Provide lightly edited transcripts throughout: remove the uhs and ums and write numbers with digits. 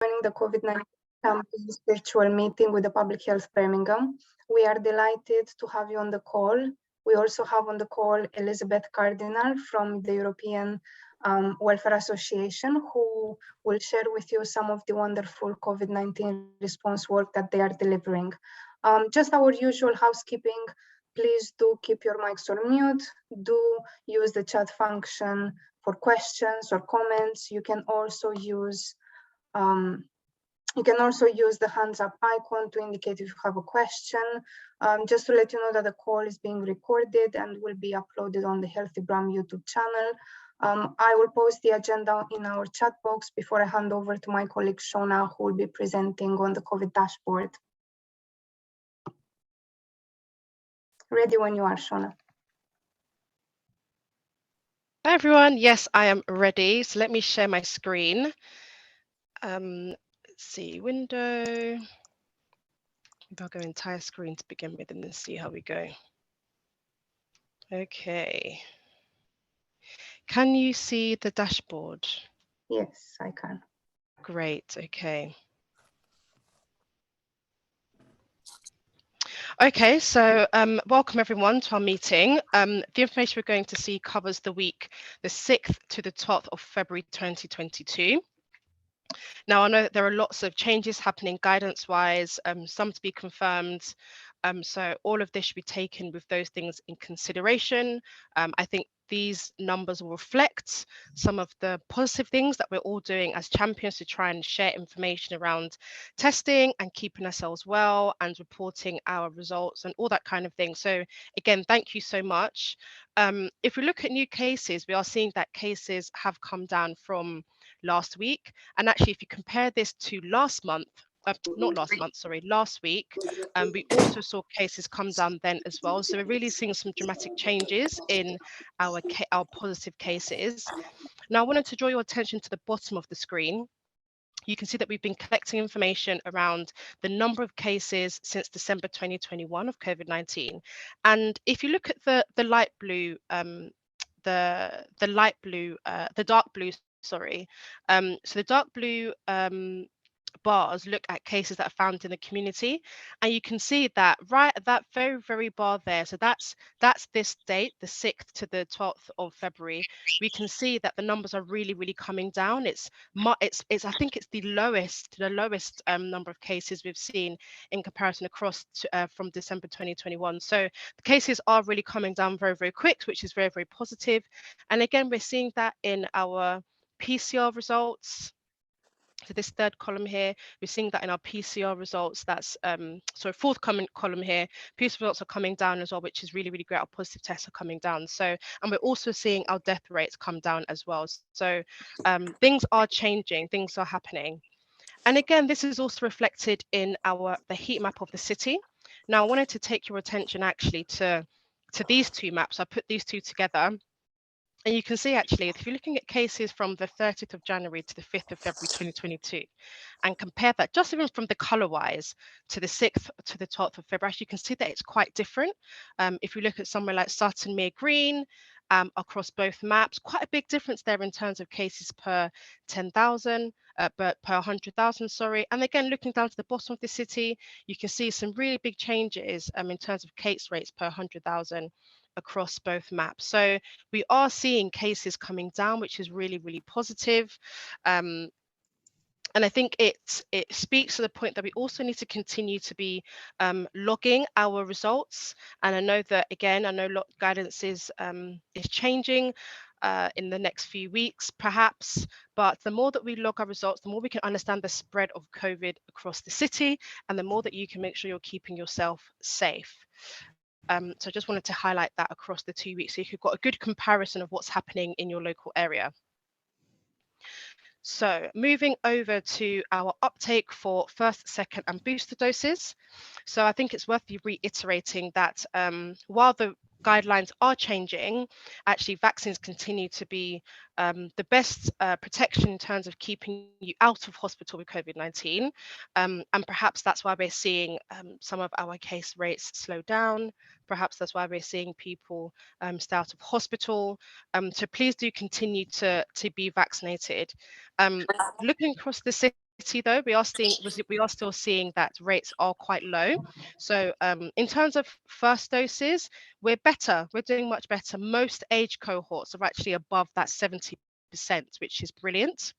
joining the COVID-19 campus virtual meeting with the Public Health Birmingham. We are delighted to have you on the call. We also have on the call Elizabeth Cardinal from the European Welfare Association, who will share with you some of the wonderful COVID-19 response work that they are delivering. Just our usual housekeeping, please do keep your mics on mute, do use the chat function for questions or comments. You can also use the hands up icon to indicate if you have a question. Just to let you know that the call is being recorded and will be uploaded on the Healthy Bram YouTube channel. I will post the agenda in our chat box before I hand over to my colleague Shona, who will be presenting on the COVID dashboard. Ready when you are, Shona. Hi everyone, yes, I am ready. So let me share my screen. Let's see, window. Maybe I'll go entire screen to begin with and then see how we go. Okay. Can you see the dashboard? Yes, I can. Great, okay. Okay, so welcome everyone to our meeting. The information we're going to see covers the week, the 6th to the 12th of February 2022. Now, I know that there are lots of changes happening guidance-wise, some to be confirmed. So all of this should be taken with those things in consideration. I think these numbers will reflect some of the positive things that we're all doing as champions to try and share information around testing and keeping ourselves well and reporting our results and all that kind of thing. So again, thank you so much. If we look at new cases, we are seeing that cases have come down from last week. And actually, if you compare this to last month, last week, we also saw cases come down then as well. So we're really seeing some dramatic changes in our positive cases. Now, I wanted to draw your attention to the bottom of the screen. You can see that we've been collecting information around the number of cases since December 2021 of COVID-19. And if you look at the dark blue, sorry. So the dark blue bars look at cases that are found in the community, and you can see that right at that very bar there, so that's this date, the 6th to the 12th of February, we can see that the numbers are really coming down. I think it's the lowest number of cases we've seen in comparison across from December 2021. So the cases are really coming down very quick, which is very positive. And again, we're seeing that in our PCR results. So this third column here, we're seeing that in our PCR results. That's fourth column here, PCR results are coming down as well, which is really great. Our positive tests are coming down. So, and we're also seeing our death rates come down as well. So things are changing, things are happening. And again, this is also reflected in the heat map of the city. Now, I wanted to take your attention actually to these two maps. I put these two together. And you can see actually, if you're looking at cases from the 30th of January to the 5th of February 2022, and compare that just even from the color-wise to the 6th to the 12th of February, you can see that it's quite different. If you look at somewhere like Sutton Mere Green, across both maps, quite a big difference there in terms of cases per 10,000, but per 100,000, sorry. And again, looking down to the bottom of the city, you can see some really big changes in terms of case rates per 100,000 across both maps. So we are seeing cases coming down, which is really positive. And I think it speaks to the point that we also need to continue to be logging our results. And I know that, again, guidance is changing in the next few weeks, perhaps. But the more that we log our results, the more we can understand the spread of COVID across the city, and the more that you can make sure you're keeping yourself safe. So I just wanted to highlight that across the 2 weeks, so you've got a good comparison of what's happening in your local area. So moving over to our uptake for first, second and booster doses. So I think it's worth reiterating that while the guidelines are changing, actually vaccines continue to be the best protection in terms of keeping you out of hospital with COVID-19. And perhaps that's why we're seeing some of our case rates slow down. Perhaps that's why we're seeing people stay out of hospital. So please do continue to be vaccinated. Looking across the city, though, we are still seeing that rates are quite low. So in terms of first doses, we're better. We're doing much better. Most age cohorts are actually above that 70%, which is brilliant.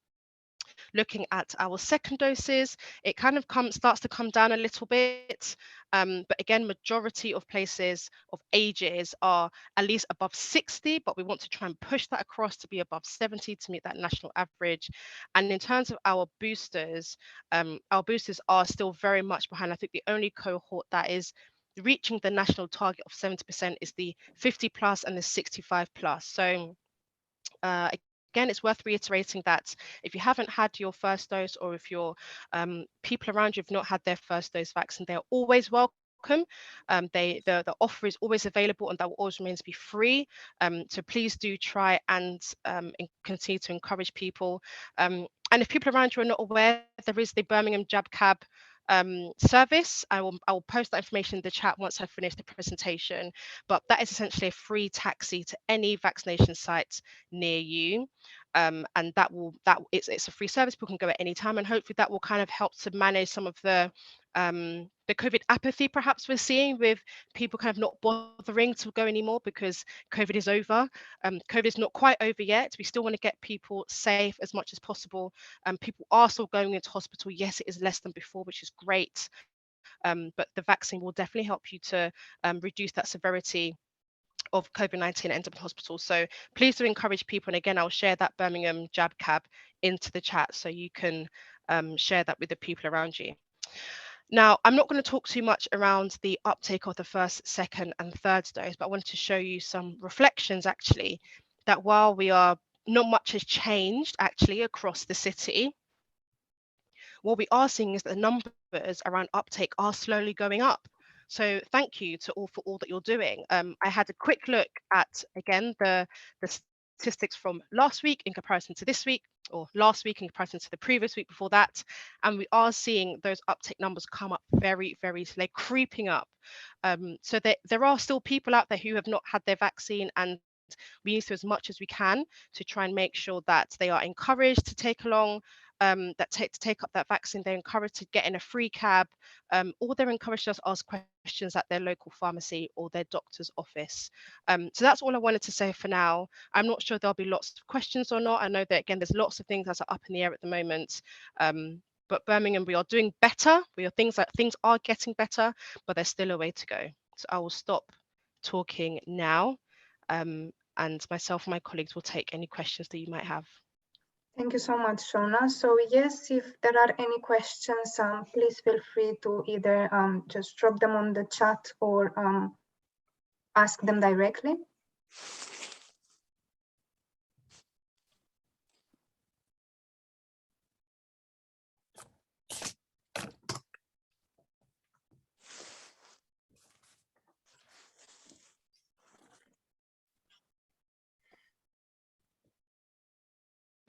Looking at our second doses, it kind of starts to come down a little bit. But again, majority of places of ages are at least above 60, but we want to try and push that across to be above 70 to meet that national average. And in terms of our boosters are still very much behind. I think the only cohort that is reaching the national target of 70% is the 50 plus and the 65 plus. So again, it's worth reiterating that if you haven't had your first dose, or if your people around you have not had their first dose vaccine, they're always welcome. The offer is always available, and that will always remain to be free. So please do try and continue to encourage people. And if people around you are not aware, there is the Birmingham Jab Cab service. I will post that information in the chat once I finish the presentation, but that is essentially a free taxi to any vaccination site near you. And it's a free service. People can go at any time, and hopefully that will kind of help to manage some of the COVID apathy perhaps we're seeing, with people kind of not bothering to go anymore because COVID is over. COVID is not quite over yet. We still want to get people safe as much as possible. People are still going into hospital. Yes, it is less than before, which is great. But the vaccine will definitely help you to reduce that severity of COVID-19 and end up in hospital. So please do encourage people. And again, I'll share that Birmingham Jab Cab into the chat so you can share that with the people around you. Now, I'm not going to talk too much around the uptake of the first, second, and third dose, but I wanted to show you some reflections actually, that while not much has changed actually across the city, what we are seeing is that the numbers around uptake are slowly going up. So thank you to all for all that you're doing. I had a quick look at, again, the statistics from last week in comparison to this week, or last week in comparison to the previous week before that, and we are seeing those uptake numbers come up very, very slowly, creeping up. So there are still people out there who have not had their vaccine, and we need to, as much as we can, to try and make sure that they are encouraged to take along to take up that vaccine. They're encouraged to get in a free cab, or they're encouraged to just ask questions at their local pharmacy or their doctor's office. So that's all I wanted to say for now. I'm not sure there'll be lots of questions or not. I know that, again, there's lots of things that are up in the air at the moment. But Birmingham, we are doing better. Things are getting better, but there's still a way to go. So I will stop talking now, and myself and my colleagues will take any questions that you might have. Thank you so much, Shona. So yes, if there are any questions, please feel free to either just drop them on the chat or ask them directly.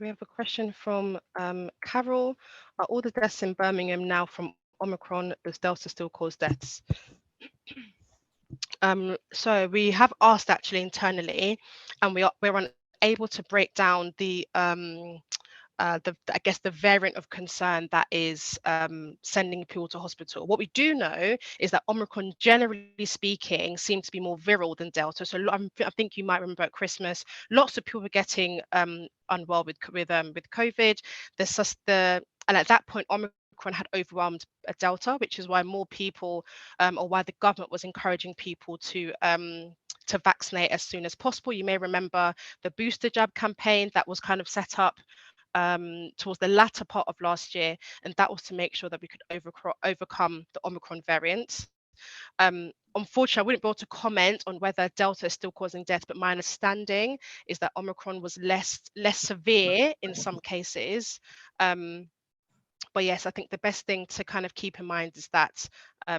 We have a question from Carol. Are all the deaths in Birmingham now from Omicron? Does Delta still cause deaths? So we have asked actually internally, and we're unable to break down I guess the variant of concern that is sending people to hospital. What we do know is that Omicron, generally speaking, seems to be more viral than Delta. So I think you might remember at Christmas, lots of people were getting unwell with COVID. And at that point, Omicron had overwhelmed Delta, which is why more people, or why the government was encouraging people to vaccinate as soon as possible. You may remember the booster jab campaign that was kind of set up towards the latter part of last year, and that was to make sure that we could overcome the Omicron variant. Unfortunately, I wouldn't be able to comment on whether Delta is still causing death, but my understanding is that Omicron was less severe in some cases. But yes, I think the best thing to kind of keep in mind is that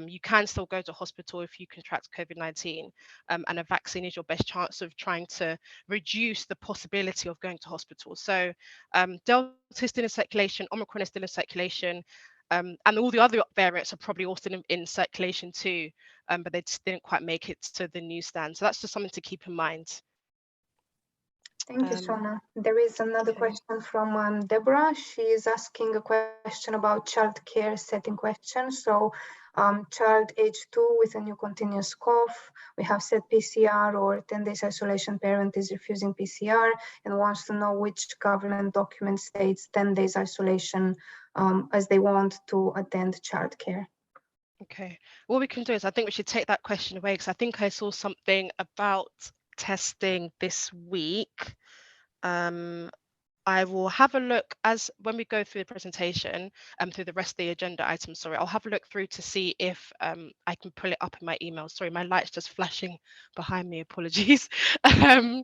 you can still go to hospital if you contract COVID-19, and a vaccine is your best chance of trying to reduce the possibility of going to hospital. So Delta is still in circulation, Omicron is still in circulation, and all the other variants are probably also in circulation too, but they just didn't quite make it to the newsstand. So that's just something to keep in mind. Thank you, Shona. There is another question from Deborah. She is asking a question about childcare setting question. So child age 2 with a new continuous cough. We have said PCR or 10 days isolation, parent is refusing PCR and wants to know which government document states 10 days isolation as they want to attend childcare. Okay, what we can do is I think we should take that question away because I think I saw something about testing this week. I will have a look as when we go through the presentation through the rest of the agenda items. Sorry, I'll have a look through to see if I can pull it up in my email. Sorry, my light's just flashing behind me. Apologies. I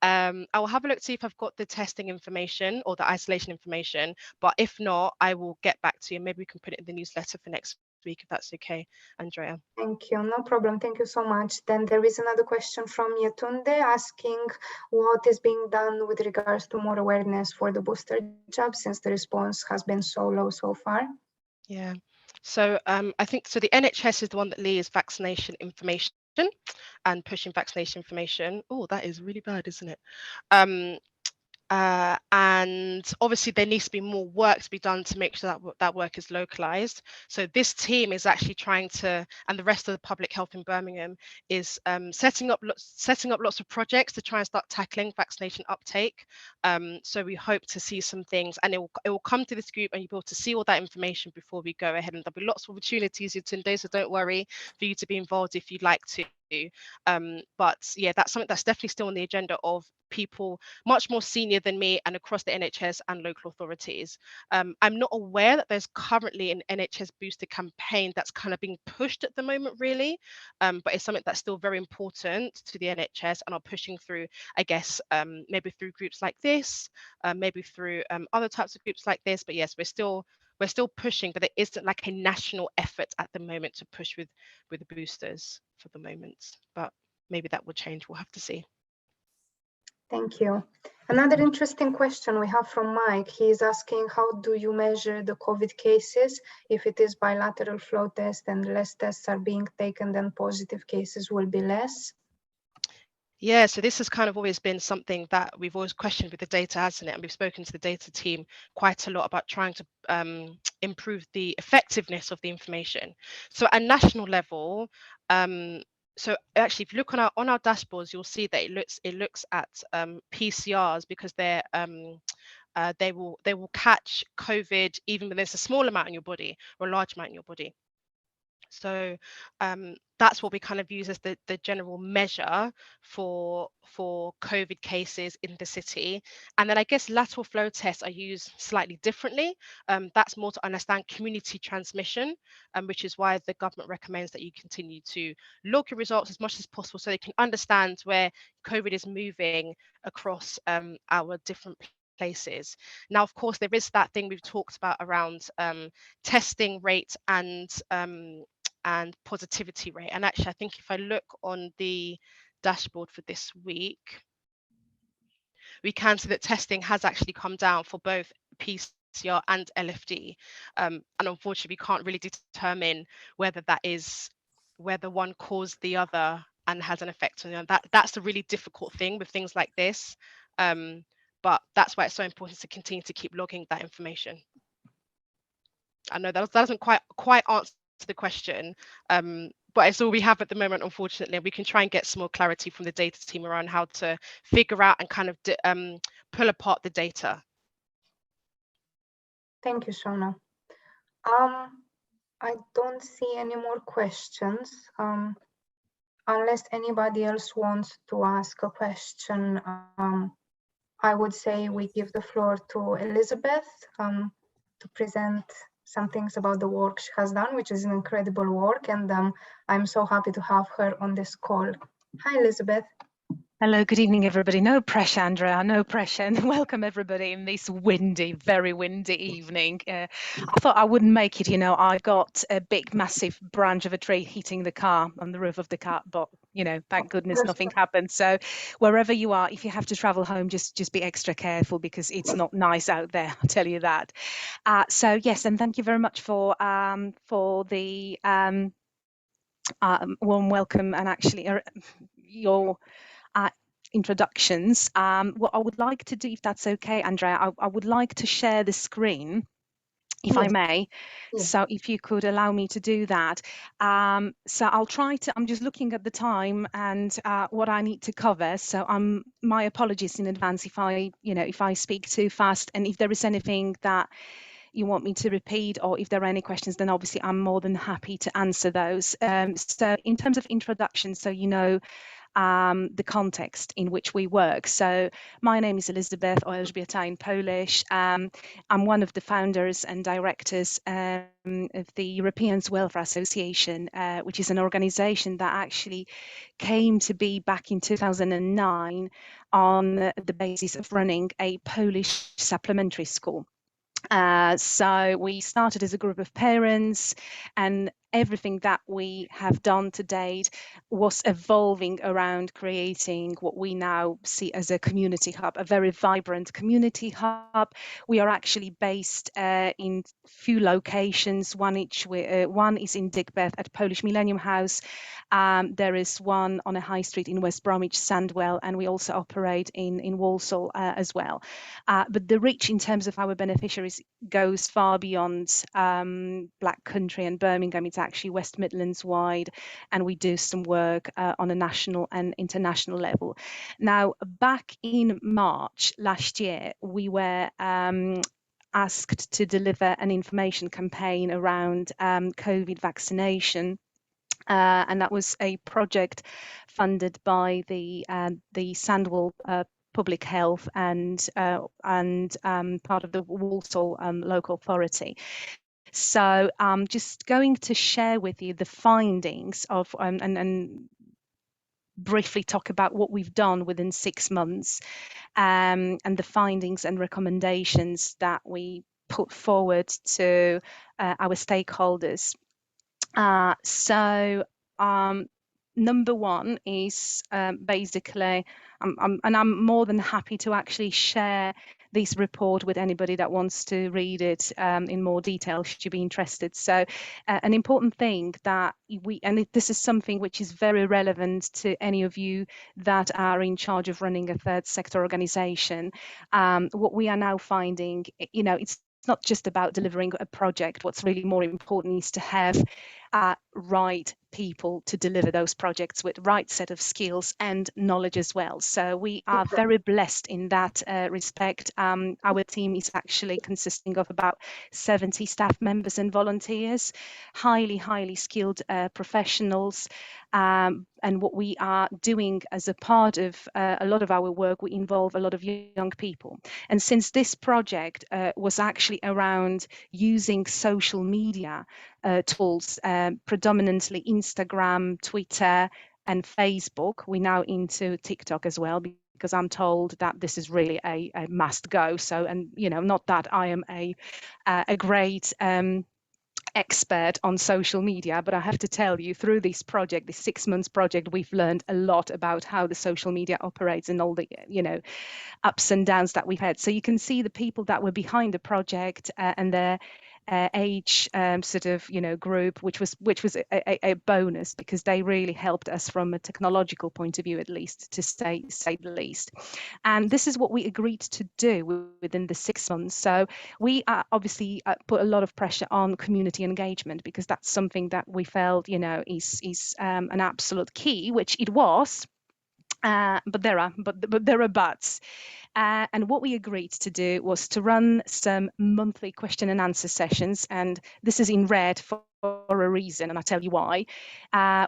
will have a look to see if I've got the testing information or the isolation information. But if not, I will get back to you. Maybe we can put it in the newsletter for next week if that's okay, Andrea. Thank you, no problem. Thank you so much. Then there is another question from Yetunde asking what is being done with regards to more awareness for the booster jab since the response has been so low so far. Yeah, so I think so the NHS is the one that leads vaccination information and pushing vaccination information. Oh, that is really bad, isn't it? And obviously there needs to be more work to be done to make sure that that work is localized. So this team is actually trying to, and the rest of the public health in Birmingham is setting up lots of projects to try and start tackling vaccination uptake. So we hope to see some things, and it will come to this group and you'll be able to see all that information before we go ahead, and there'll be lots of opportunities in today, so don't worry, for you to be involved if you'd like to. But yeah, that's something that's definitely still on the agenda of people much more senior than me and across the NHS and local authorities. I'm not aware that there's currently an NHS booster campaign that's kind of being pushed at the moment, really, but it's something that's still very important to the NHS and are pushing through, I guess, maybe through groups like this, maybe through other types of groups like this. But yes, we're still pushing, but there isn't like a national effort at the moment to push with the boosters for the moment. But maybe that will change. We'll have to see. Thank you. Another interesting question we have from Mike. He is asking, how do you measure the COVID cases? If it is bilateral flow test and less tests are being taken, then positive cases will be less. Yeah, so this has kind of always been something that we've always questioned with the data, hasn't it? And we've spoken to the data team quite a lot about trying to improve the effectiveness of the information. So at national level, so actually, if you look on our dashboards, you'll see that it looks at PCRs because they will catch COVID even when there's a small amount in your body or a large amount in your body. So that's what we kind of use as the general measure for COVID cases in the city. And then I guess lateral flow tests are used slightly differently. That's more to understand community transmission, which is why the government recommends that you continue to log your results as much as possible so they can understand where COVID is moving across our different places. Now, of course, there is that thing we've talked about around testing rate and positivity rate. And actually, I think if I look on the dashboard for this week, we can see that testing has actually come down for both PCR and LFD. And unfortunately, we can't really determine whether one caused the other and has an effect on that's a really difficult thing with things like this. But that's why it's so important to continue to keep logging that information. I know that doesn't quite answer the question, but it's all we have at the moment, unfortunately. We can try and get some more clarity from the data team around how to figure out and kind of pull apart the data. Thank you, Shona. I don't see any more questions. Unless anybody else wants to ask a question, I would say we give the floor to Elizabeth to present some things about the work she has done, which is an incredible work, and I'm so happy to have her on this call. Hi, Elizabeth. Hello, good evening, everybody. No pressure, Andrea, no pressure. And welcome, everybody, in this windy, very windy evening. I thought I wouldn't make it, I got a big, massive branch of a tree hitting the car on the roof of the car, but, thank goodness nothing happened. So wherever you are, if you have to travel home, just be extra careful because it's not nice out there, I'll tell you that. So yes, and thank you very much for the warm welcome and actually your introductions, what I would like to do, if that's okay, Andrea, I would like to share the screen, if I Yes. may. Yes. So if you could allow me to do that. So I'll try to, I'm just looking at the time and what I need to cover. So my apologies in advance if I speak too fast, and if there is anything that you want me to repeat, or if there are any questions, then obviously I'm more than happy to answer those. So in terms of introduction, so the context in which we work. So my name is Elizabeth, or Elżbieta in Polish. I'm one of the founders and directors of the European Welfare Association, which is an organization that actually came to be back in 2009 on the basis of running a Polish supplementary school. So we started as a group of parents, and everything that we have done to date was evolving around creating what we now see as a community hub, a very vibrant community hub. We are actually based in few locations. One is in Digbeth at Polish Millennium House. There is one on a high street in West Bromwich, Sandwell, and we also operate in Walsall as well. But the reach in terms of our beneficiaries goes far beyond Black Country and Birmingham. It's actually West Midlands wide, and we do some work on a national and international level. Now, back in March last year, we were asked to deliver an information campaign around COVID vaccination. And that was a project funded by the Sandwell Public Health and part of the Walsall local authority. So I'm just going to share with you the findings of and briefly talk about what we've done within 6 months, and the findings and recommendations that we put forward to our stakeholders. Number one is basically, I'm more than happy to actually share this report with anybody that wants to read it in more detail, should you be interested. So an important thing that this is something which is very relevant to any of you that are in charge of running a third sector organization. What we are now finding, it's not just about delivering a project. What's really more important is to have right people to deliver those projects with right set of skills and knowledge as well. So we are very blessed in that respect. Our team is actually consisting of about 70 staff members and volunteers, highly skilled professionals. And what we are doing as a part of a lot of our work, we involve a lot of young people. And since this project was actually around using social media tools, predominantly Instagram, Twitter, and Facebook, we're now into TikTok as well, because I'm told that this is really a must go. So, and not that I am a great expert on social media, but I have to tell you, through this project, this 6 months project, we've learned a lot about how the social media operates and all the ups and downs that we've had. So you can see the people that were behind the project and their age group, which was a bonus, because they really helped us from a technological point of view, at least, to say the least. And this is what we agreed to do within the 6 months. So we obviously put a lot of pressure on community engagement, because that's something that we felt is an absolute key, which it was. But there are buts. And what we agreed to do was to run some monthly question and answer sessions, and this is in red for a reason, and I'll tell you why.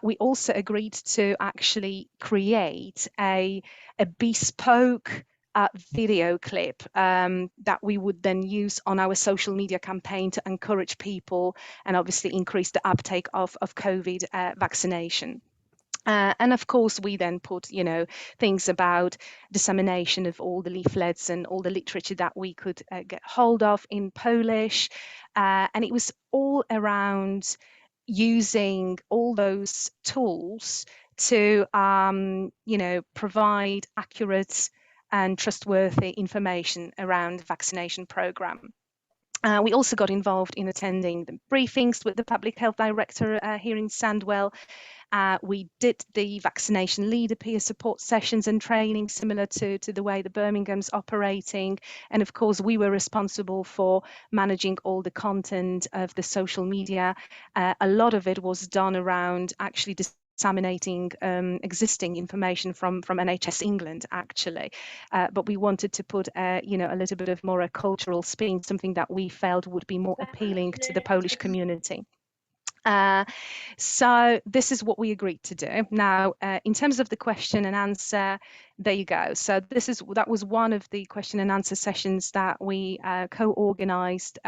We also agreed to actually create a bespoke video clip that we would then use on our social media campaign to encourage people and obviously increase the uptake of COVID vaccination. And of course, we then put, things about dissemination of all the leaflets and all the literature that we could get hold of in Polish. And it was all around using all those tools to, provide accurate and trustworthy information around the vaccination program. We also got involved in attending the briefings with the Public Health Director here in Sandwell. We did the vaccination leader peer support sessions and training similar to the way the Birmingham's operating. And of course, we were responsible for managing all the content of the social media. A lot of it was done around actually disseminating existing information from NHS England, actually. But we wanted to put, a little bit of more a cultural spin, something that we felt would be more appealing to the Polish community. So this is what we agreed to do. Now, in terms of the question and answer, there you go. So that was one of the question and answer sessions that we co-organized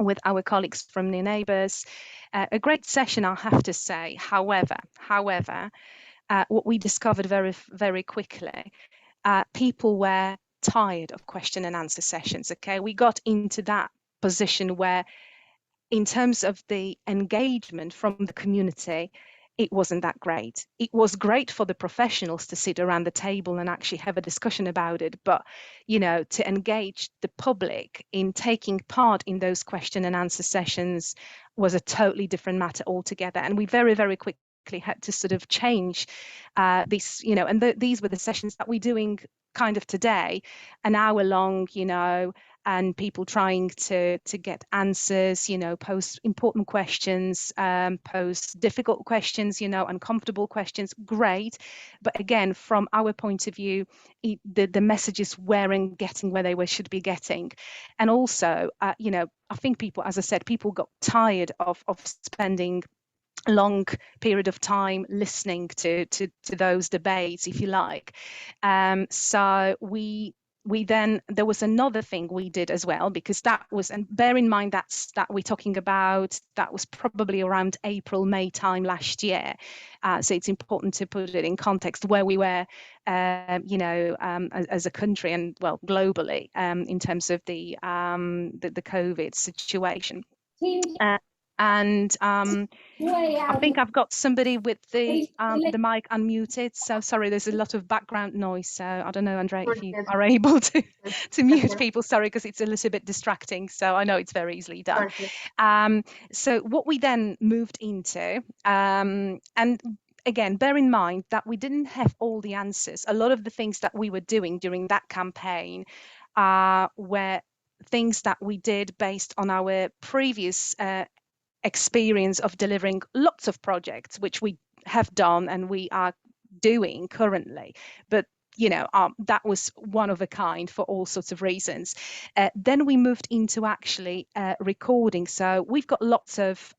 with our colleagues from Near Neighbours. A great session, I have to say. However, what we discovered very, very quickly, people were tired of question and answer sessions. Okay, we got into that position where, in terms of the engagement from the community, it wasn't that great. It was great for the professionals to sit around the table and actually have a discussion about it, but to engage the public in taking part in those question and answer sessions was a totally different matter altogether. And we very, very quickly had to sort of change this, and these were the sessions that we're doing kind of today, an hour long, and people trying to get answers, pose important questions, pose difficult questions, uncomfortable questions. Great, but again, from our point of view, the messages weren't getting where they should be getting. And also, I think people, as I said, people got tired of spending a long period of time listening to those debates, if you like. So then there was another thing we did as well, because that was, and bear in mind that we're talking about, that was probably around April, May time last year. So it's important to put it in context where we were, as a country and, well, globally, in terms of the COVID situation. I think I've got somebody with the mic unmuted. So sorry, there's a lot of background noise. So I don't know, Andrea, if you are able to mute people. Sorry, because it's a little bit distracting. So I know it's very easily done. So what we then moved into, and again, bear in mind that we didn't have all the answers. A lot of the things that we were doing during that campaign were things that we did based on our previous experience of delivering lots of projects, which we have done and we are doing currently. But that was one of a kind for all sorts of reasons. Then we moved into actually recording. So we've got lots of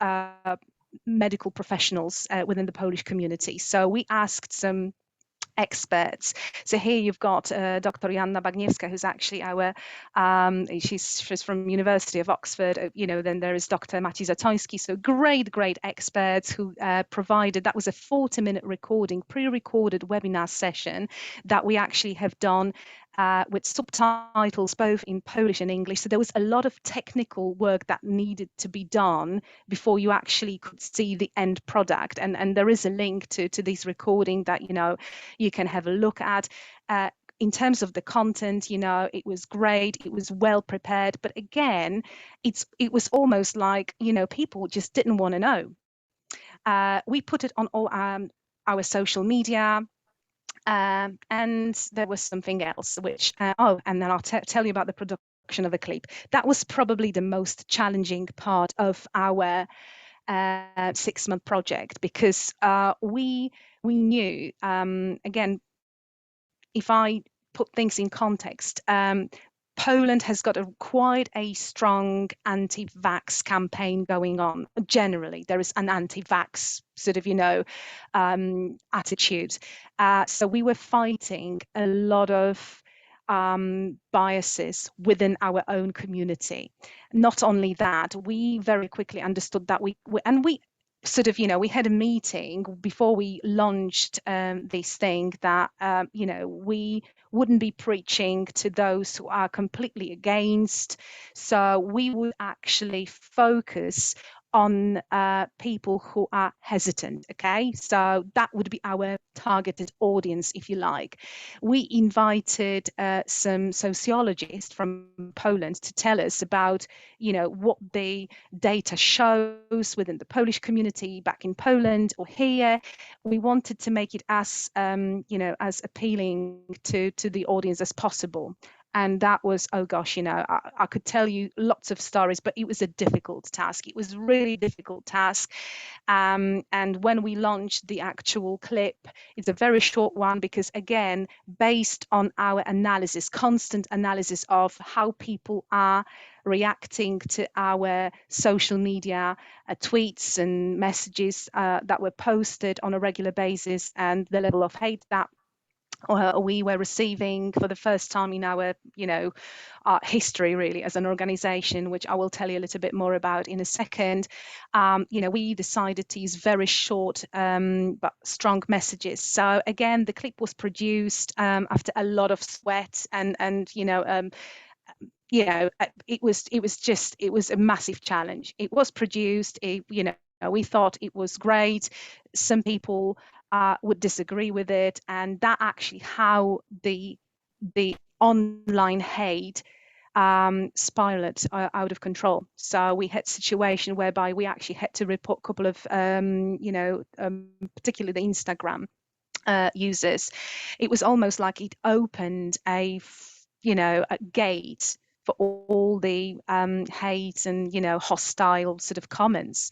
medical professionals within the Polish community. So we asked some experts. So here you've got Dr. Joanna Bagniewska, who's actually our, she's from University of Oxford. Then there is Dr. Maciej Zatoński. So great experts who provided, that was a 40-minute recording, pre-recorded webinar session that we actually have done with subtitles both in Polish and English. So there was a lot of technical work that needed to be done before you actually could see the end product. And there is a link to this recording that you can have a look at. In terms of the content, it was great. It was well prepared. But again, it was almost like, people just didn't want to know. We put it on all our social media. And there was something else, which, and then I'll tell you about the production of a clip. That was probably the most challenging part of our 6-month project, because we knew, again, if I put things in context, Poland has got quite a strong anti-vax campaign going on. Generally, there is an anti-vax sort of, attitude. So we were fighting a lot of biases within our own community. Not only that, we very quickly understood that we sort of, we had a meeting before we launched this thing that, we wouldn't be preaching to those who are completely against. So we would actually focus on people who are hesitant. Okay, so that would be our targeted audience, if you like. We invited some sociologists from Poland to tell us about, what the data shows within the Polish community back in Poland or here. We wanted to make it as as appealing to the audience as possible. And that was, oh gosh, I could tell you lots of stories, but it was a difficult task. It was a really difficult task. And when we launched the actual clip, it's a very short one because, again, based on our analysis, constant analysis of how people are reacting to our social media tweets and messages that were posted on a regular basis, and the level of hate that we were receiving for the first time in our, history really as an organization, which I will tell you a little bit more about in a second. We decided to use very short but strong messages. So again, the clip was produced after a lot of sweat and it was a massive challenge. It was produced. We thought it was great. Some people would disagree with it, and that actually how the online hate spiraled out of control. So we had a situation whereby we actually had to report a couple of particularly the Instagram users. It was almost like it opened a gate for all the hate and hostile sort of comments.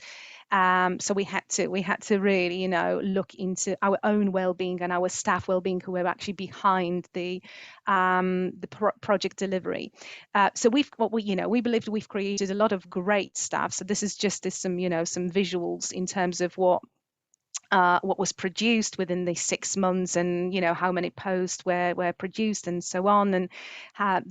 So we had to really look into our own well-being and our staff well-being who were actually behind the project delivery. So we believe we've created a lot of great stuff. So this is just some some visuals in terms of what was produced within the 6 months, and how many posts were produced and so on, and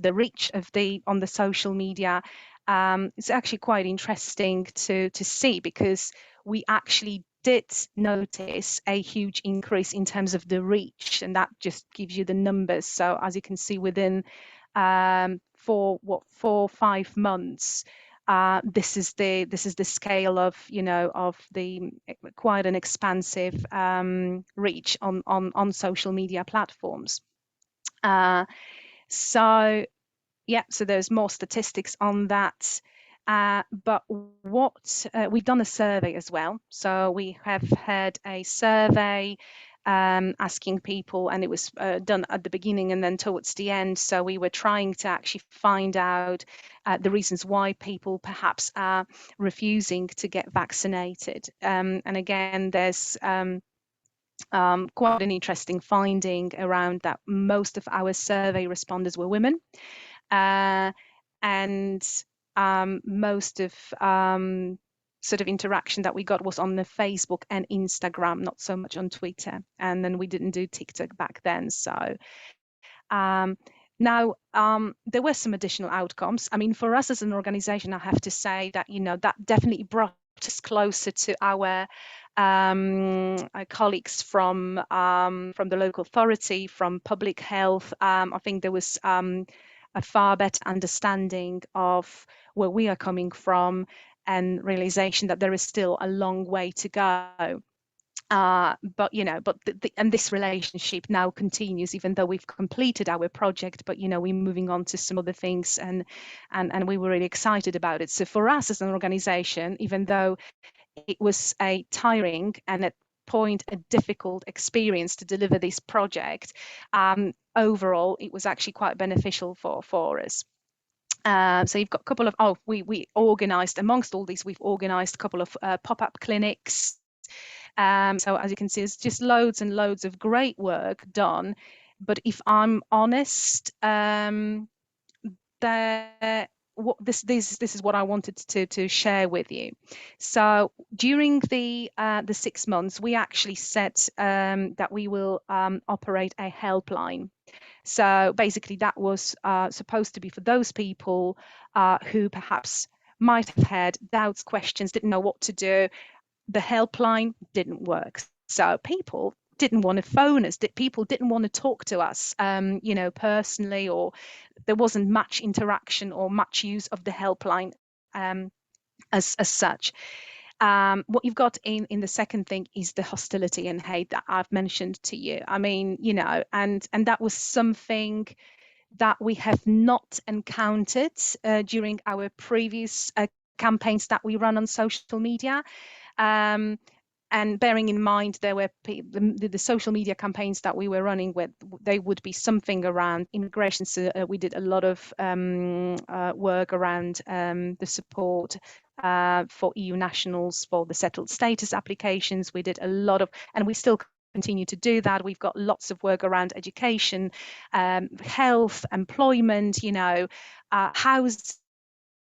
the reach of on the social media. It's actually quite interesting to see, because we actually did notice a huge increase in terms of the reach, and that just gives you the numbers. So as you can see, within 4 or 5 months, this is the scale of of the quite an expansive reach on social media platforms. So there's more statistics on that. But what we've done a survey as well. So we have had a survey asking people, and it was done at the beginning and then towards the end. So we were trying to actually find out the reasons why people perhaps are refusing to get vaccinated. And again, there's quite an interesting finding around that. Most of our survey respondents were women, and most of sort of interaction that we got was on the Facebook and Instagram, not so much on Twitter. And then we didn't do TikTok back then. So now there were some additional outcomes. I mean, for us as an organization, I have to say that that definitely brought us closer to our colleagues from the local authority, from public health. I think there was a far better understanding of where we are coming from, and realization that there is still a long way to go. But and this relationship now continues, even though we've completed our project. But we're moving on to some other things, and we were really excited about it. So for us as an organization, even though it was a tiring and at point a difficult experience to deliver this project, overall it was actually quite beneficial for us. So you've got a couple of we organized, amongst all these, we've organized a couple of pop-up clinics. So as you can see, it's just loads and loads of great work done. But if I'm honest, this is what I wanted to share with you. So during the 6 months, we actually said that we will operate a helpline. So basically, that was supposed to be for those people who perhaps might have had doubts, questions, didn't know what to do. The helpline didn't work. So people didn't want to phone us. People didn't want to talk to us, personally, or there wasn't much interaction or much use of the helpline as such. What you've got in the second thing is the hostility and hate that I've mentioned to you. I mean, you know, and that was something that we have not encountered during our previous campaigns that we run on social media. And bearing in mind, there were the social media campaigns that we were running with, they would be something around immigration. So we did a lot of work around the support for EU nationals for the settled status applications. We did a lot of, and we still continue to do that. We've got lots of work around education, health, employment, you know, housing.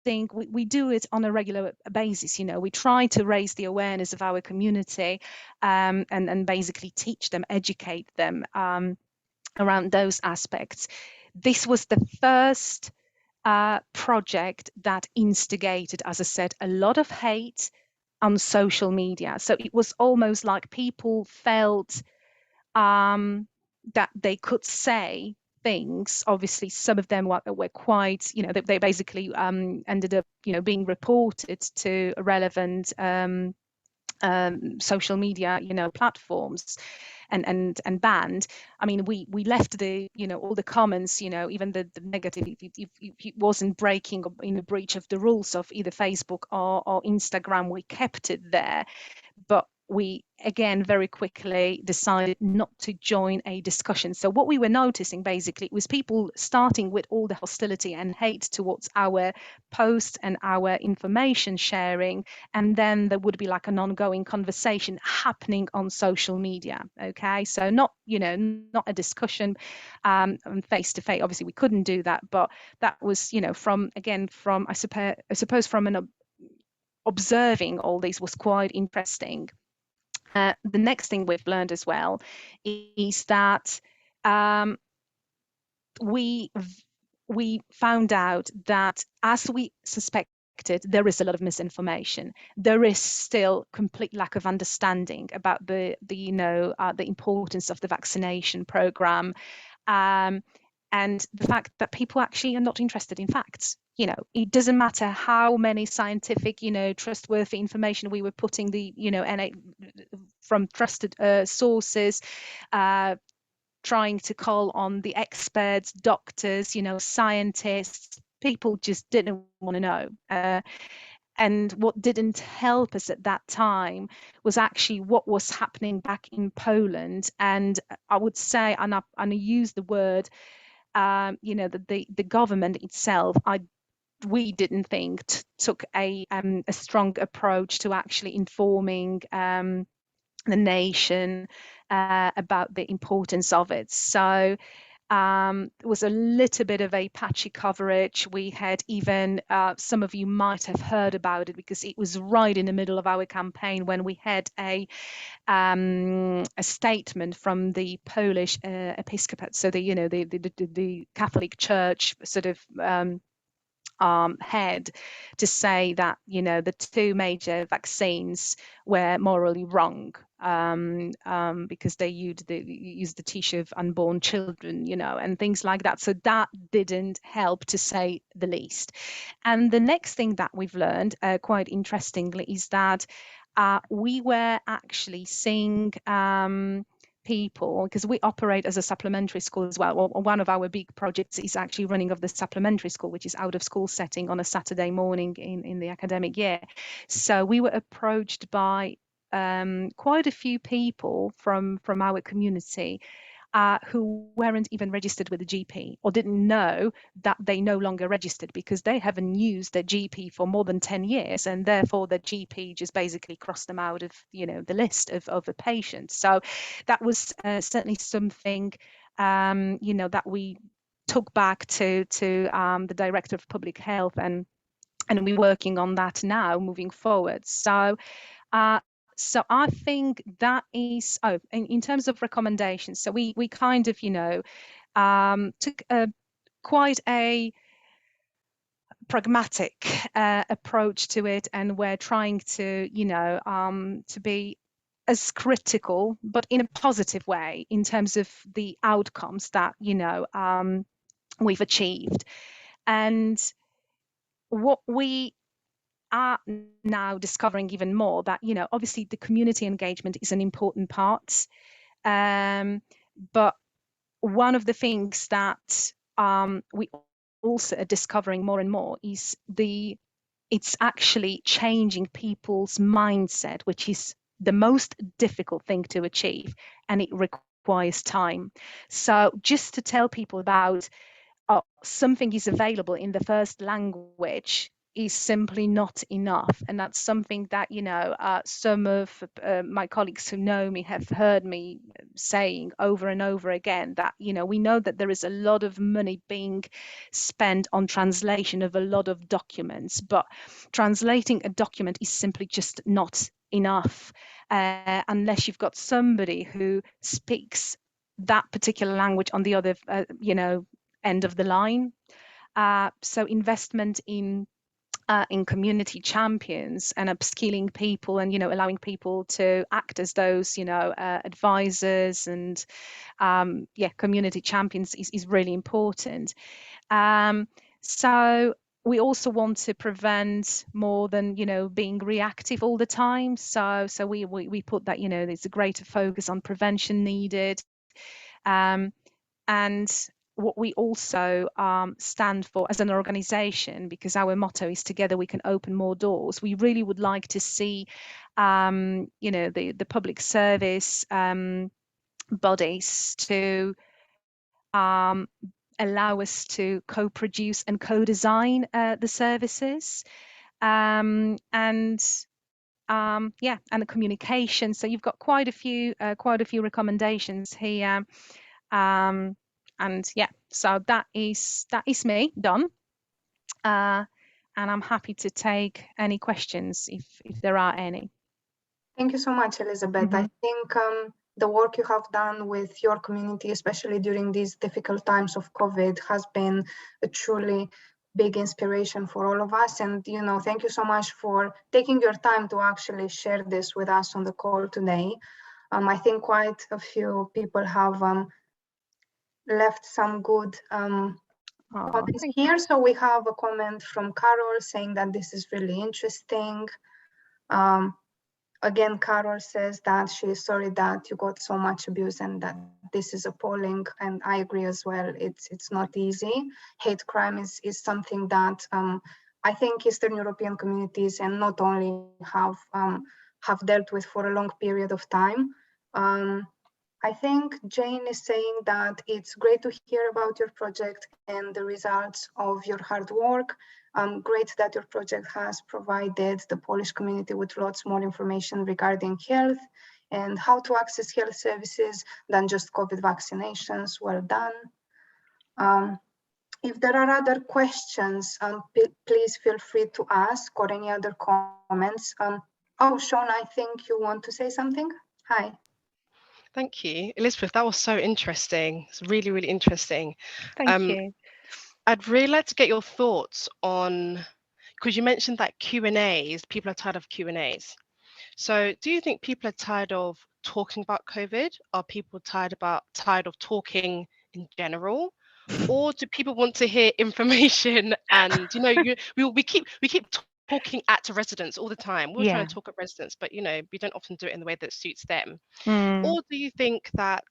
We do it on a regular basis. You know, we try to raise the awareness of our community and basically teach them, educate them around those aspects. This was the first project that instigated, as I said, a lot of hate on social media. So it was almost like people felt that they could say things. Obviously, some of them were quite, you know, they basically ended up, you know, being reported to relevant social media, you know, platforms and banned. I mean, we left the, you know, all the comments, you know, even the negative, if it wasn't breaking or in a breach of the rules of either Facebook or Instagram, we kept it there. But we again very quickly decided not to join a discussion. So what we were noticing basically was people starting with all the hostility and hate towards our posts and our information sharing, and then there would be like an ongoing conversation happening on social media. Okay, so not, you know, not a discussion face to face. Obviously we couldn't do that, but that was, you know, from I suppose from an observing all this was quite interesting. The next thing we've learned as well is that we found out that, as we suspected, there is a lot of misinformation. There is still complete lack of understanding about the importance of the vaccination program, and the fact that people actually are not interested in facts. You know, it doesn't matter how many scientific, you know, trustworthy information we were putting from trusted sources, trying to call on the experts, doctors, you know, scientists. People just didn't want to know. And what didn't help us at that time was actually what was happening back in Poland. And I would say, and I use the word, you know, the government itself, we didn't think took a strong approach to actually informing the nation about the importance of it. So it was a little bit of a patchy coverage. We had even, some of you might have heard about it because it was right in the middle of our campaign when we had a statement from the Polish Episcopate, so the Catholic Church sort of head, to say that, you know, the two major vaccines were morally wrong because they used the tissue of unborn children, you know, and things like that. So that didn't help, to say the least. And the next thing that we've learned, quite interestingly, is that we were actually seeing people, because we operate as a supplementary school as well. One of our big projects is actually running of the supplementary school, which is out of school setting on a Saturday morning in the academic year. So we were approached by quite a few people from our community who weren't even registered with a GP, or didn't know that they no longer registered because they haven't used their GP for more than 10 years, and therefore the GP just basically crossed them out of, you know, the list of the patients. So that was certainly something, you know, that we took back to the Director of Public Health, and we're working on that now moving forward. So so I think that is, in terms of recommendations, so we kind of, you know, took quite a pragmatic approach to it, and we're trying to, you know, to be as critical, but in a positive way, in terms of the outcomes that, you know, we've achieved. And what we are now discovering even more that, you know, obviously the community engagement is an important part. But one of the things that we also are discovering more and more is it's actually changing people's mindset, which is the most difficult thing to achieve, and it requires time. So just to tell people about something is available in the first language is simply not enough, and that's something that, you know, some of my colleagues who know me have heard me saying over and over again, that, you know, we know that there is a lot of money being spent on translation of a lot of documents, but translating a document is simply just not enough unless you've got somebody who speaks that particular language on the other you know, end of the line. So investment in community champions and upskilling people, and, you know, allowing people to act as those, you know, advisors and community champions is really important. So we also want to prevent more than, you know, being reactive all the time. So we put that, you know, there's a greater focus on prevention needed. And what we also stand for as an organization, because our motto is together we can open more doors, we really would like to see you know, the public service bodies to allow us to co-produce and co-design the services, and the communication. So you've got quite a few recommendations here. And yeah, so that is me done, and I'm happy to take any questions if there are any. Thank you so much, Elizabeth. I think the work you have done with your community, especially during these difficult times of COVID, has been a truly big inspiration for all of us. And, you know, thank you so much for taking your time to actually share this with us on the call today. I think quite a few people have left some good comments here. So we have a comment from Carol saying that this is really interesting. Again, Carol says that she is sorry that you got so much abuse and that this is appalling. And I agree as well. It's not easy. Hate crime is something that I think Eastern European communities, and not only, have dealt with for a long period of time. I think Jane is saying that it's great to hear about your project and the results of your hard work. Great that your project has provided the Polish community with lots more information regarding health and how to access health services than just COVID vaccinations. Well done. If there are other questions, please feel free to ask, or any other comments. Oh, Sean, I think you want to say something? Hi. Thank you, Elizabeth. That was so interesting. It's really, really interesting. Thank you. I'd really like to get your thoughts on, because you mentioned that Q&As, people are tired of Q&As. So do you think people are tired of talking about COVID? Are people tired of talking in general? Or do people want to hear information? And, you know, we keep talking at residents all the time. We're trying to talk at residents, but, you know, we don't often do it in the way that suits them. Or do you think that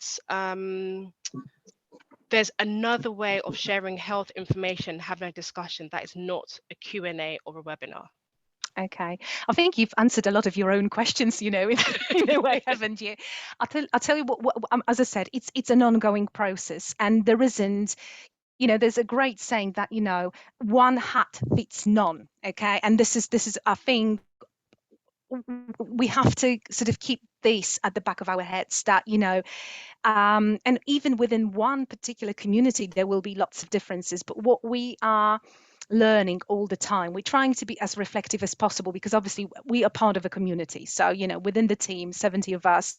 there's another way of sharing health information, having a discussion that is not a Q&A or a webinar? Okay, I think you've answered a lot of your own questions, you know, in a way, haven't you? I'll tell you what as I said, it's an ongoing process, and there isn't, you know, there's a great saying that, you know, one hat fits none. Okay, and this is I think we have to sort of keep this at the back of our heads, that, you know, and even within one particular community there will be lots of differences, but what we are learning all the time, we're trying to be as reflective as possible, because obviously we are part of a community. So, you know, within the team, 70 of us,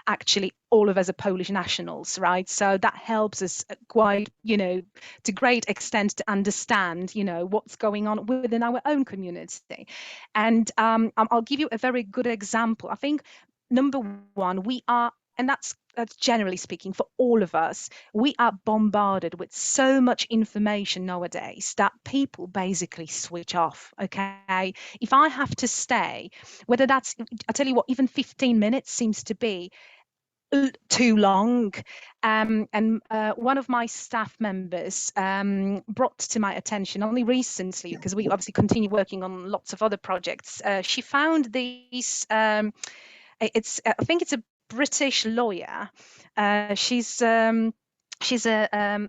actually all of us are Polish nationals, right? So that helps us quite, you know, to great extent to understand, you know, what's going on within our own community. And I'll give you a very good example. I think number one, we are, and that's generally speaking, for all of us, we are bombarded with so much information nowadays that people basically switch off. Okay, if I have to stay, whether that's, I tell you what, even 15 minutes seems to be too long. And one of my staff members brought to my attention only recently, because we obviously continue working on lots of other projects. She found these, I think it's a British lawyer. She's a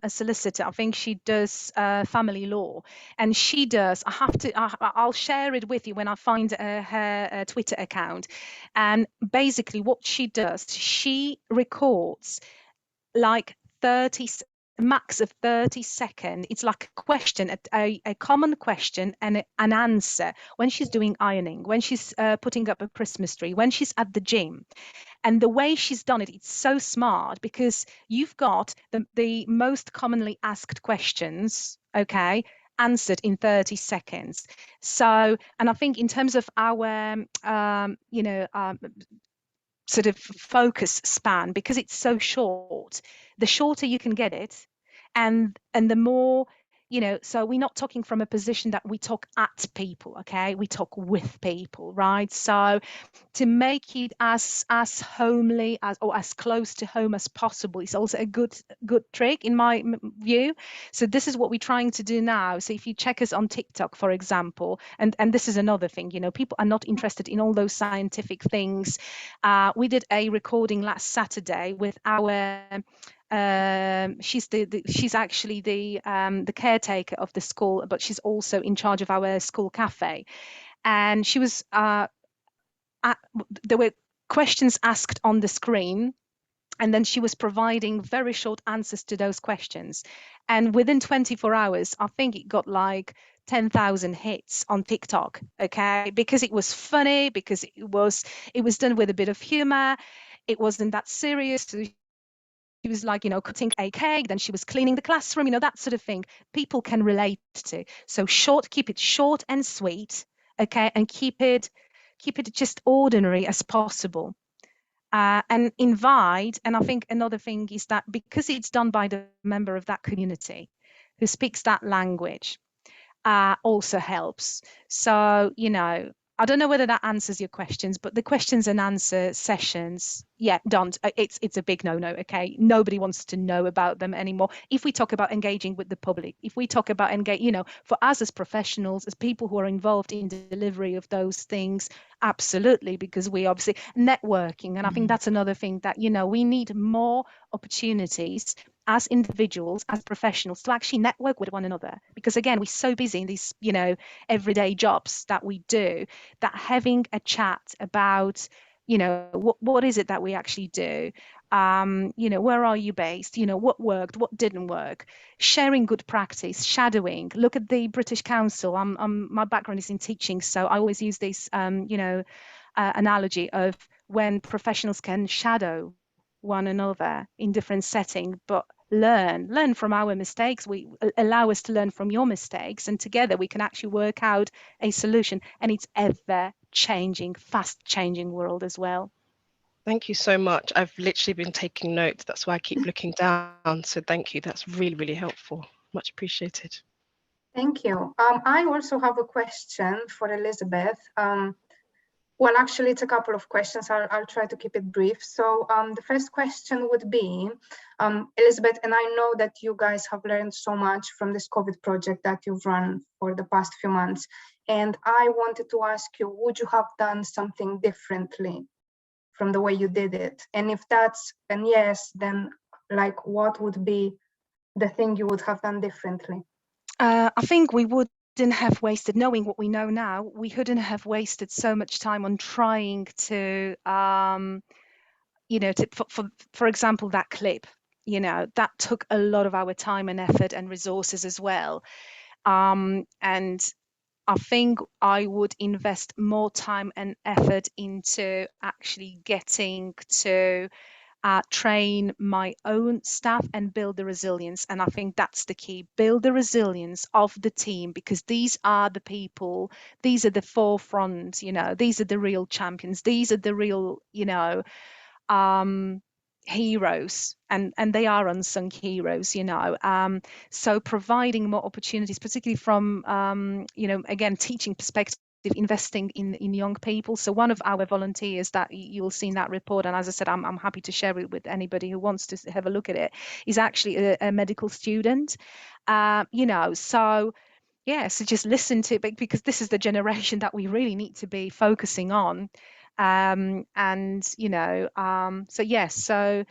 solicitor. I think she does family law, and she does. I'll share it with you when I find her Twitter account. And basically, what she does, she records like 30 max of 30-second. It's like a question, a common question and an answer when she's doing ironing, when she's putting up a Christmas tree, when she's at the gym. And the way she's done it, it's so smart, because you've got the most commonly asked questions, okay, answered in 30 seconds. So, and I think in terms of our, sort of focus span, because it's so short, the shorter you can get it, and the more, so we're not talking from a position that we talk at people, okay, we talk with people, right? So to make it as homely as, or as close to home as possible, is also a good trick in my view. So this is what we're trying to do now. So if you check us on TikTok, for example, and this is another thing, people are not interested in all those scientific things. We did a recording last Saturday with our she's actually the caretaker of the school, but she's also in charge of our school cafe. And she was there were questions asked on the screen, and then she was providing very short answers to those questions. And within 24 hours, I think it got like 10,000 hits on TikTok, okay? Because it was funny, because it was done with a bit of humor. It wasn't that serious. She was like, cutting a cake, then she was cleaning the classroom, that sort of thing. People can relate to. So keep it short and sweet, okay? And keep it just ordinary as possible. And invite, and I think another thing is that because it's done by the member of that community who speaks that language, also helps. So, I don't know whether that answers your questions, but the questions and answer sessions, don't. It's a big no-no, okay? Nobody wants to know about them anymore. If we talk about engaging with the public, if we talk about for us as professionals, as people who are involved in the delivery of those things, absolutely, because we obviously networking. And I think that's another thing that, we need more opportunities as individuals, as professionals, to actually network with one another. Because again, we're so busy in these, everyday jobs that we do, that having a chat about, what is it that we actually do? Where are you based? What worked, what didn't work? Sharing good practice, shadowing. Look at the British Council. My background is in teaching, so I always use this, analogy of when professionals can shadow one another in different settings, but learn from our mistakes. We allow us to learn from your mistakes, and together we can actually work out a solution. And it's ever changing, fast changing world as well. Thank you so much. I've literally been taking notes. That's why I keep looking down. So thank you. That's really, really helpful. Much appreciated. Thank you. I also have a question for Elizabeth. Well, actually, it's a couple of questions. I'll try to keep it brief. So the first question would be, Elizabeth, and I know that you guys have learned so much from this COVID project that you've run for the past few months. And I wanted to ask you, would you have done something differently from the way you did it? And if that's a yes, then like what would be the thing you would have done differently? I think we wouldn't have wasted, knowing what we know now, we couldn't have wasted so much time on trying to, for example, that clip, that took a lot of our time and effort and resources as well. And I think I would invest more time and effort into actually getting to train my own staff and build the resilience. And I think that's the key. Build the resilience of the team, because these are the people, these are the forefront, these are the real champions. These are the real, heroes, and they are unsung heroes, you know. So providing more opportunities, particularly from you know, again, teaching perspective, investing in young people. So one of our volunteers that you'll see in that report, and as I said, I'm happy to share it with anybody who wants to have a look at it, is actually a medical student. You know, so yeah, so just listen to it, because this is the generation that we really need to be focusing on. And you know, so yes, so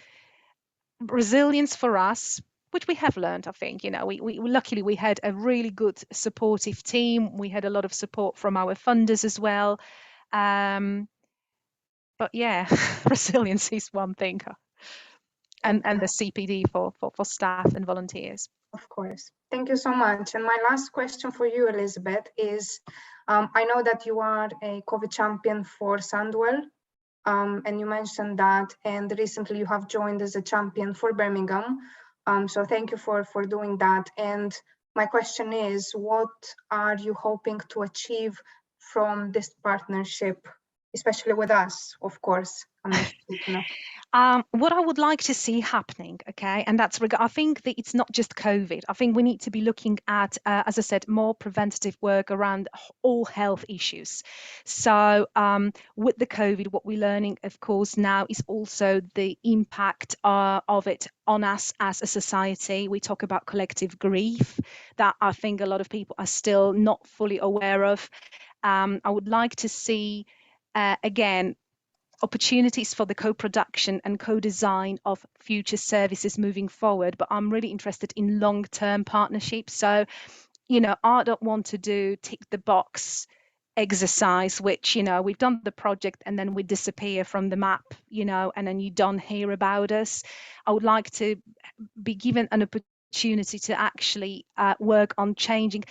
resilience for us, which we have learned, I think, you know, we luckily we had a really good supportive team. We had a lot of support from our funders as well. But yeah, resilience is one thing, and the CPD for staff and volunteers. Of course. Thank you so much. And my last question for you, Elizabeth, is I know that you are a COVID champion for Sandwell, and you mentioned that, and recently you have joined as a champion for Birmingham. So thank you for doing that. And my question is, what are you hoping to achieve from this partnership, especially with us, of course? I'm interested to know. What I would like to see happening, okay, and that's I think that it's not just COVID. I think we need to be looking at, as I said, more preventative work around all health issues. So with the COVID, what we're learning, of course, now is also the impact of it on us as a society. We talk about collective grief that I think a lot of people are still not fully aware of. I would like to see, again, opportunities for the co-production and co-design of future services moving forward, but I'm really interested in long-term partnerships. So, you know, I don't want to do tick the box exercise, which, you know, we've done the project and then we disappear from the map, you know, and then you don't hear about us. I would like to be given an opportunity to actually work on changing.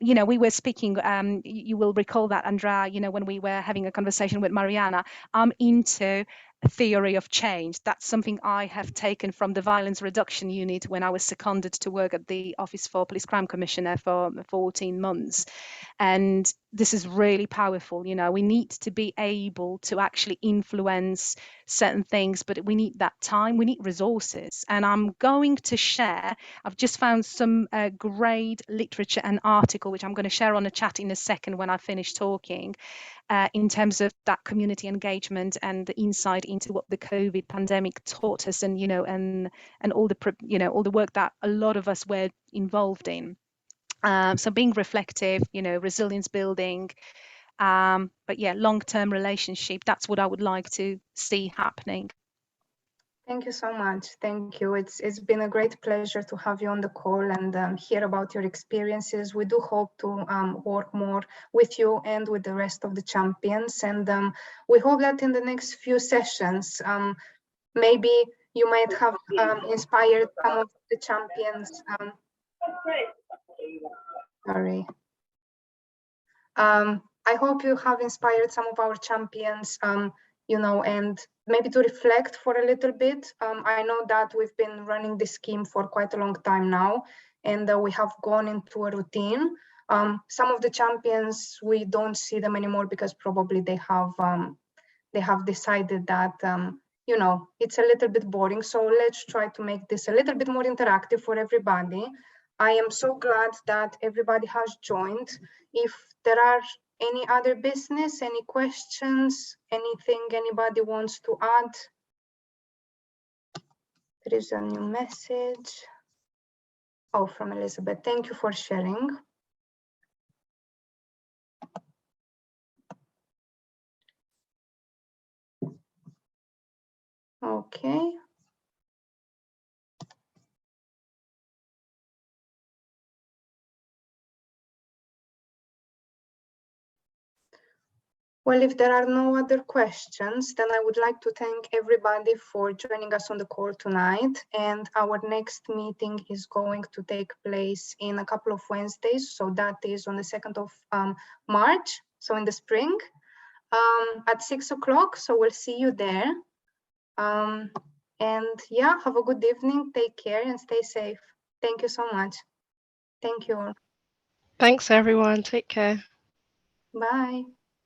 You know, we were speaking, you will recall that, Andrea, you know, when we were having a conversation with Mariana, I'm into a theory of change. That's something I have taken from the Violence Reduction Unit when I was seconded to work at the Office for Police Crime Commissioner for 14 months. And this is really powerful. You know, we need to be able to actually influence certain things, but we need that time, we need resources. And I'm going to share, I've just found some great literature and article, which I'm going to share on a chat in a second when I finish talking, in terms of that community engagement and the insight into what the COVID pandemic taught us, and, you know, and all the, you know, all the work that a lot of us were involved in. So being reflective, you know, resilience building, but yeah, long-term relationship, that's what I would like to see happening. Thank you so much. Thank you. It's been a great pleasure to have you on the call and hear about your experiences. We do hope to work more with you and with the rest of the champions. And we hope that in the next few sessions, maybe you might have inspired some of the champions. Sorry. I hope you have inspired some of our champions, you know, and maybe to reflect for a little bit. I know that we've been running this scheme for quite a long time now, and we have gone into a routine. Some of the champions, we don't see them anymore because probably they have decided that, you know, it's a little bit boring. So let's try to make this a little bit more interactive for everybody. I am so glad that everybody has joined. If there are any other business, any questions, anything anybody wants to add? There is a new message. Oh, from Elizabeth. Thank you for sharing. Okay. Well, if there are no other questions, then I would like to thank everybody for joining us on the call tonight. And our next meeting is going to take place in a couple of Wednesdays. So that is on the 2nd of March, so in the spring, at 6 o'clock. So we'll see you there. And yeah, have a good evening. Take care and stay safe. Thank you so much. Thank you all. Thanks, everyone. Take care. Bye.